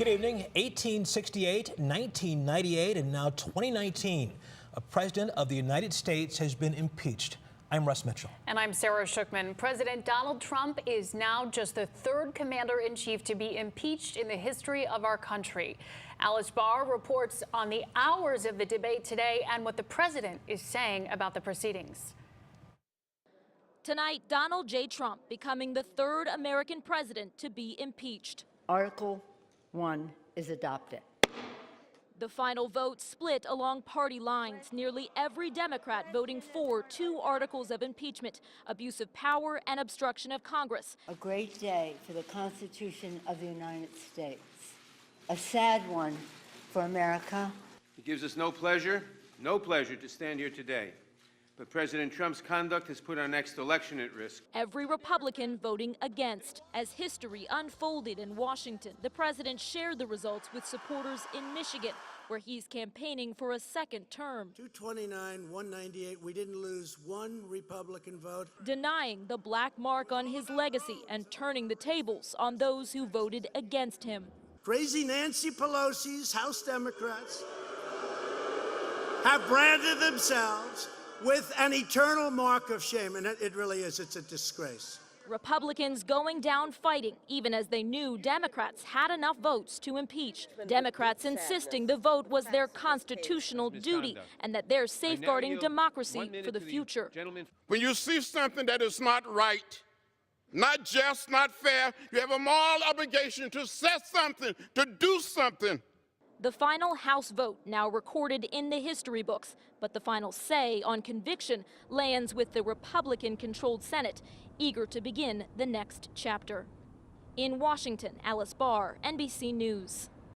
Good evening. 1868, 1998, and now 2019. A president of the United States has been impeached. I'm Russ Mitchell. And I'm Sarah Schuckman. President Donald Trump is now just the third commander-in-chief to be impeached in the history of our country. Alice Barr reports on the hours of the debate today and what the president is saying about the proceedings. Tonight, Donald J. Trump becoming the third American president to be impeached. Article 1 is adopted. The final vote split along party lines, nearly every Democrat voting for two articles of impeachment, abuse of power and obstruction of Congress. A great day for the Constitution of the United States. A sad one for America. It gives us no pleasure to stand here today. But President Trump's conduct has put our next election at risk. Every Republican voting against. As history unfolded in Washington, the president shared the results with supporters in Michigan, where he's campaigning for a second term. 229, 198, we didn't lose one Republican vote. Denying the black mark on his legacy and turning the tables on those who voted against him. Crazy Nancy Pelosi's House Democrats have branded themselves with an eternal mark of shame, and it really is. It's a disgrace. Republicans going down fighting, even as they knew Democrats had enough votes to impeach. Democrats insisting the vote was their constitutional duty and that they're safeguarding democracy for the future. When you see something that is not right, not just, not fair, you have a moral obligation to say something, to do something. The final House vote now recorded in the history books, but the final say on conviction lands with the Republican-controlled Senate, eager to begin the next chapter. In Washington, Alice Barr, NBC News.